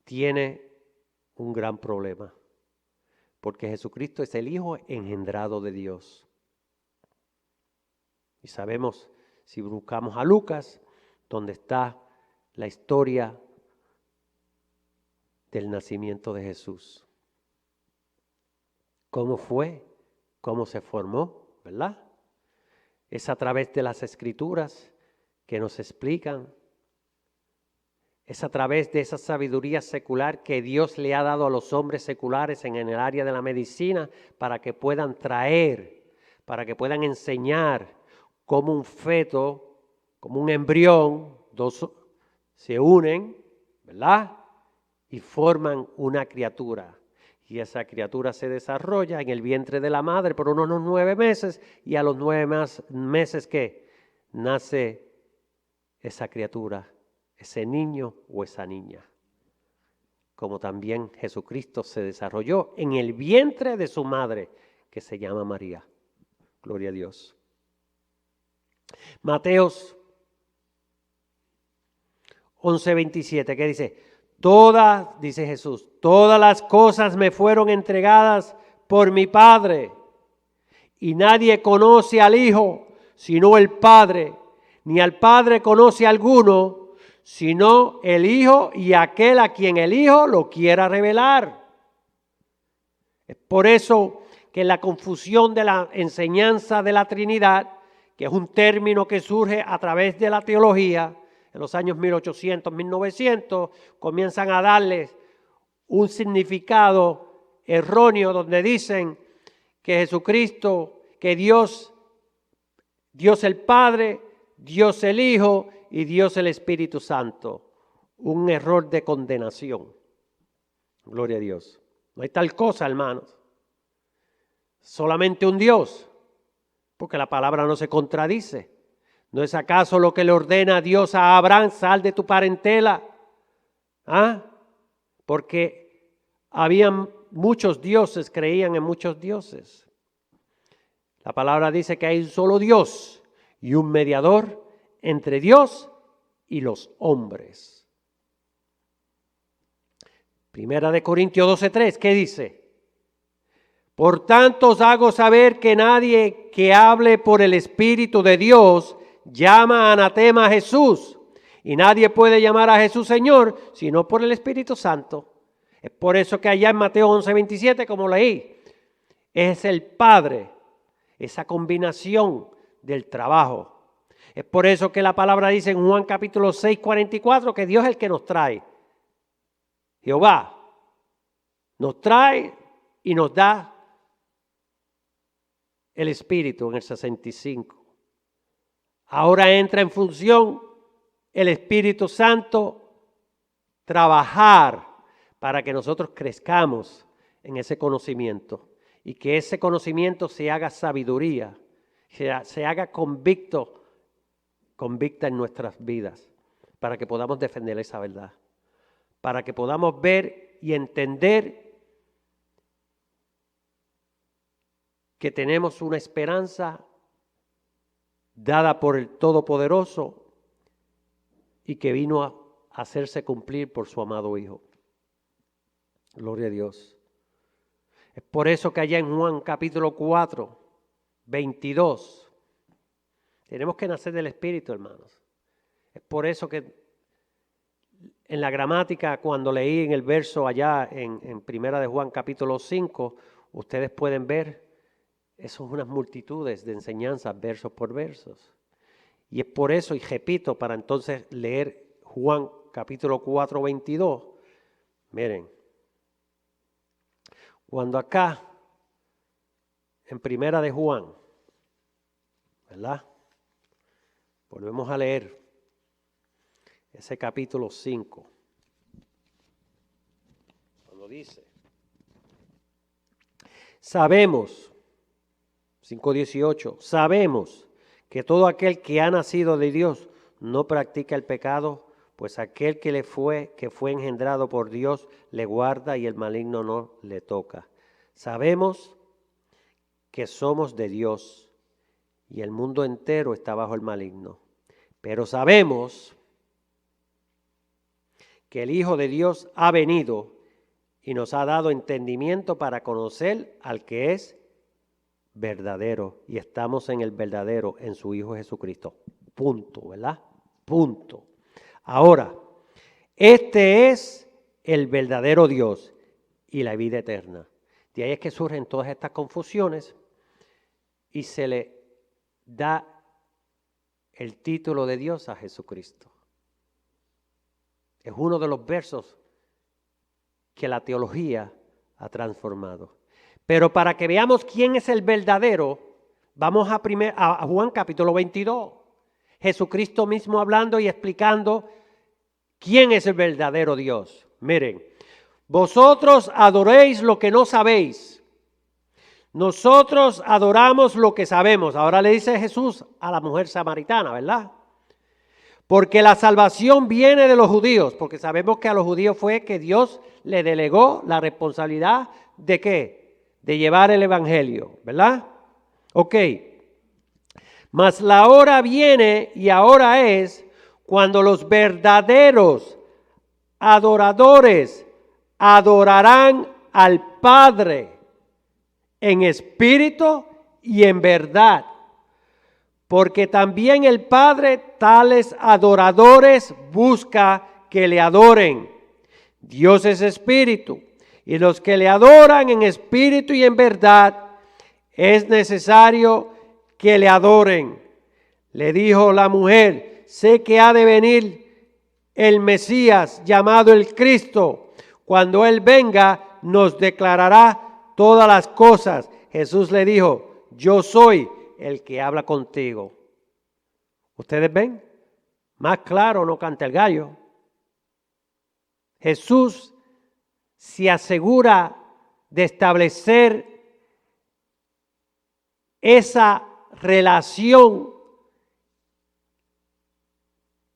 tiene un gran problema. Porque Jesucristo es el Hijo engendrado de Dios. Y sabemos, si buscamos a Lucas, donde está la historia del nacimiento de Jesús. ¿Cómo fue? ¿Cómo se formó? ¿Verdad? Es a través de las Escrituras que nos explican. Es a través de esa sabiduría secular que Dios le ha dado a los hombres seculares en el área de la medicina para que puedan traer, para que puedan enseñar cómo un feto, como un embrión, dos se unen, ¿verdad?, y forman una criatura. Y esa criatura se desarrolla en el vientre de la madre por unos 9 meses y a los 9 meses que nace esa criatura, ese niño o esa niña. Como también Jesucristo se desarrolló en el vientre de su madre, que se llama María. Gloria a Dios. Mateos 11:27, ¿qué dice? Dice Jesús, todas las cosas me fueron entregadas por mi Padre, y nadie conoce al Hijo sino el Padre, ni al Padre conoce a alguno sino el Hijo y aquel a quien el Hijo lo quiera revelar. Es por eso que la confusión de la enseñanza de la Trinidad, que es un término que surge a través de la teología, en los años 1800, 1900, comienzan a darles un significado erróneo donde dicen que Jesucristo, que Dios Dios el Padre, Dios el Hijo y Dios el Espíritu Santo. Un error de condenación. Gloria a Dios. No hay tal cosa, hermanos. Solamente un Dios, porque la palabra no se contradice. ¿No es acaso lo que le ordena a Dios a Abraham? Sal de tu parentela. ¿Ah? Porque habían muchos dioses, creían en muchos dioses. La palabra dice que hay un solo Dios y un mediador entre Dios y los hombres. Primera de Corintios 12:3, ¿qué dice? Por tanto os hago saber que nadie que hable por el Espíritu de Dios llama anatema a Jesús, y nadie puede llamar a Jesús Señor sino por el Espíritu Santo. Es por eso que allá en Mateo 11:27, como leí, es el Padre, esa combinación del trabajo. Es por eso que la palabra dice en Juan capítulo 6:44 que Dios es el que nos trae. Jehová nos trae y nos da el Espíritu en el 65. Ahora entra en función el Espíritu Santo trabajar para que nosotros crezcamos en ese conocimiento y que ese conocimiento se haga sabiduría, se haga convicta en nuestras vidas, para que podamos defender esa verdad, para que podamos ver y entender que tenemos una esperanza dada por el Todopoderoso y que vino a hacerse cumplir por su amado Hijo. Gloria a Dios. Es por eso que allá en Juan capítulo 4, 22, tenemos que nacer del Espíritu, hermanos. Es por eso que en la gramática, cuando leí en el verso allá en Primera de Juan capítulo 5, ustedes pueden ver, eso es unas multitudes de enseñanzas, versos por versos. Y es por eso, y repito, para entonces leer Juan capítulo 4, 22, miren, cuando acá, en Primera de Juan, ¿verdad? Volvemos a leer ese capítulo 5. Cuando dice, sabemos, 5:18, sabemos que todo aquel que ha nacido de Dios no practica el pecado, pues aquel que fue engendrado por Dios le guarda y el maligno no le toca. Sabemos que somos de Dios y el mundo entero está bajo el maligno. Pero sabemos que el Hijo de Dios ha venido y nos ha dado entendimiento para conocer al que es verdadero. Y estamos en el verdadero, en su Hijo Jesucristo. Punto, ¿verdad? Punto. Ahora, este es el verdadero Dios y la vida eterna. De ahí es que surgen todas estas confusiones y se le da el título de Dios a Jesucristo. Es uno de los versos que la teología ha transformado. Pero para que veamos quién es el verdadero, vamos a Juan capítulo 22. Jesucristo mismo hablando y explicando quién es el verdadero Dios. Miren, vosotros adoréis lo que no sabéis. Nosotros adoramos lo que sabemos. Ahora le dice Jesús a la mujer samaritana, ¿verdad? Porque la salvación viene de los judíos, porque sabemos que a los judíos fue que Dios le delegó la responsabilidad ¿de qué? De llevar el evangelio, ¿verdad? Ok. Mas la hora viene y ahora es cuando los verdaderos adoradores adorarán al Padre en espíritu y en verdad. Porque también el Padre tales adoradores busca que le adoren. Dios es espíritu, y los que le adoran en espíritu y en verdad, es necesario que le adoren. Le dijo la mujer, sé que ha de venir el Mesías llamado el Cristo. Cuando Él venga, nos declarará todas las cosas. Jesús le dijo, yo soy el que habla contigo. ¿Ustedes ven? Más claro no canta el gallo. Jesús se asegura de establecer esa relación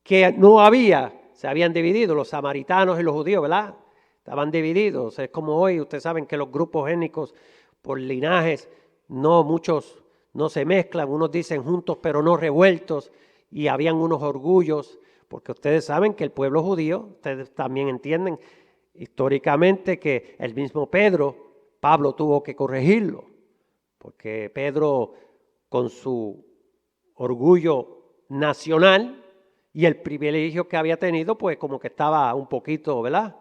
que no había. Se habían dividido los samaritanos y los judíos, ¿verdad? Estaban divididos. Es como hoy, ustedes saben que los grupos étnicos por linajes, muchos no se mezclan, unos dicen juntos pero no revueltos, y habían unos orgullos, porque ustedes saben que el pueblo judío, ustedes también entienden históricamente que el mismo Pablo tuvo que corregirlo, porque Pedro con su orgullo nacional y el privilegio que había tenido, pues como que estaba un poquito, ¿verdad?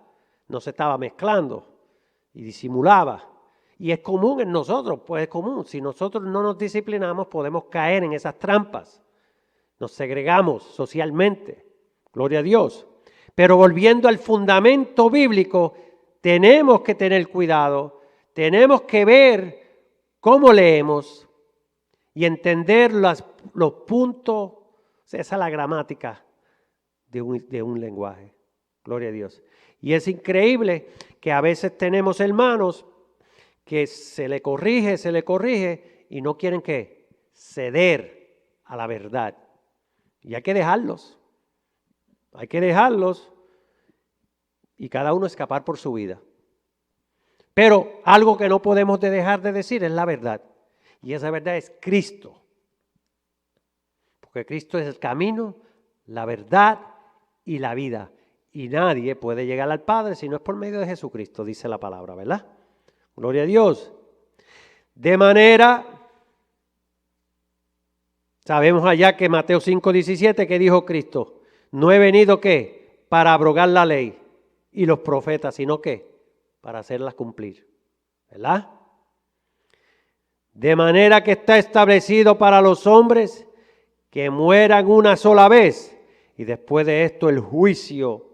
No se estaba mezclando y disimulaba. Y es común en nosotros, pues es común. Si nosotros no nos disciplinamos, podemos caer en esas trampas. Nos segregamos socialmente. Gloria a Dios. Pero volviendo al fundamento bíblico, tenemos que tener cuidado. Tenemos que ver cómo leemos y entender los puntos. Esa es la gramática de un lenguaje. Gloria a Dios. Y es increíble que a veces tenemos hermanos que se le corrige y no quieren ¿qué? Ceder a la verdad. Y hay que dejarlos. Hay que dejarlos y cada uno escapar por su vida. Pero algo que no podemos dejar de decir es la verdad. Y esa verdad es Cristo. Porque Cristo es el camino, la verdad y la vida. Y nadie puede llegar al Padre si no es por medio de Jesucristo, dice la palabra, ¿verdad? Gloria a Dios. De manera, sabemos allá que Mateo 5:17, que dijo Cristo, no he venido ¿qué? Para abrogar la ley y los profetas, sino ¿qué? Para hacerlas cumplir, ¿verdad? De manera que está establecido para los hombres que mueran una sola vez y después de esto el juicio.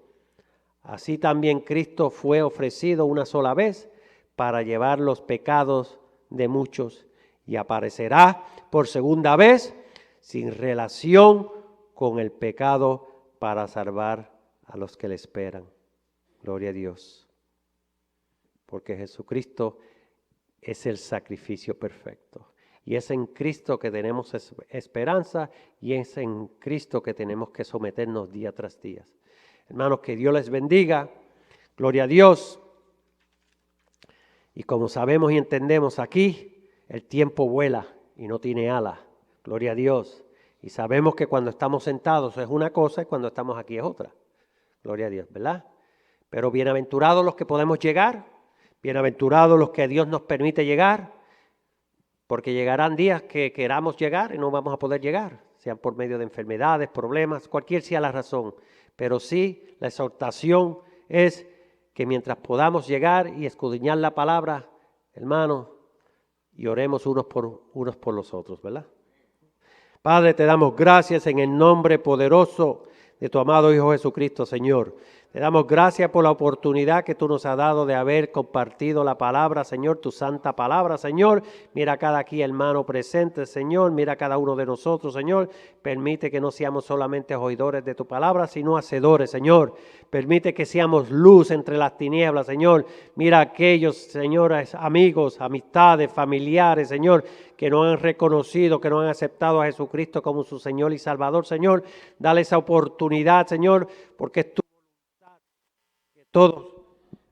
Así también Cristo fue ofrecido una sola vez para llevar los pecados de muchos y aparecerá por segunda vez sin relación con el pecado para salvar a los que le esperan. Gloria a Dios. Porque Jesucristo es el sacrificio perfecto. Y es en Cristo que tenemos esperanza y es en Cristo que tenemos que someternos día tras día. Hermanos, que Dios les bendiga. Gloria a Dios. Y como sabemos y entendemos aquí, el tiempo vuela y no tiene alas. Gloria a Dios. Y sabemos que cuando estamos sentados es una cosa y cuando estamos aquí es otra. Gloria a Dios, ¿verdad? Pero bienaventurados los que podemos llegar, bienaventurados los que Dios nos permite llegar, porque llegarán días que queramos llegar y no vamos a poder llegar, sean por medio de enfermedades, problemas, cualquier sea la razón. Pero sí, la exhortación es que mientras podamos llegar y escudriñar la palabra, hermanos, y oremos unos por los otros, ¿verdad? Padre, te damos gracias en el nombre poderoso de tu amado Hijo Jesucristo, Señor. Te damos gracias por la oportunidad que tú nos has dado de haber compartido la palabra, Señor, tu santa palabra, Señor. Mira a cada aquí hermano presente, Señor. Mira a cada uno de nosotros, Señor. Permite que no seamos solamente oidores de tu palabra, sino hacedores, Señor. Permite que seamos luz entre las tinieblas, Señor. Mira a aquellos, señores, amigos, amistades, familiares, Señor, que no han reconocido, que no han aceptado a Jesucristo como su Señor y Salvador, Señor. Dale esa oportunidad, Señor, porque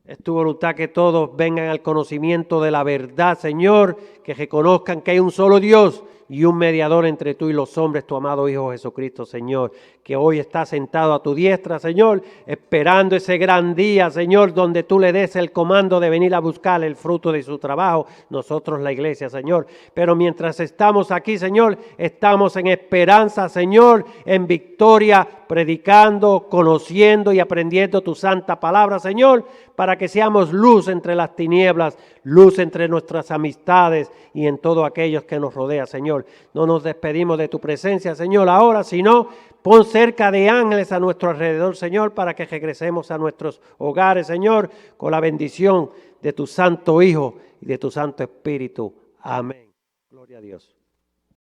es tu voluntad que todos vengan al conocimiento de la verdad, Señor, que reconozcan que hay un solo Dios y un mediador entre tú y los hombres, tu amado Hijo Jesucristo, Señor, que hoy está sentado a tu diestra, Señor, esperando ese gran día, Señor, donde tú le des el comando de venir a buscar el fruto de su trabajo, nosotros la iglesia, Señor. Pero mientras estamos aquí, Señor, estamos en esperanza, Señor, en victoria, predicando, conociendo y aprendiendo tu santa palabra, Señor, para que seamos luz entre las tinieblas, luz entre nuestras amistades y en todos aquellos que nos rodean, Señor. No nos despedimos de tu presencia, Señor, ahora, sino pon cerca de ángeles a nuestro alrededor, Señor, para que regresemos a nuestros hogares, Señor, con la bendición de tu Santo Hijo y de tu Santo Espíritu. Amén. Gloria a Dios.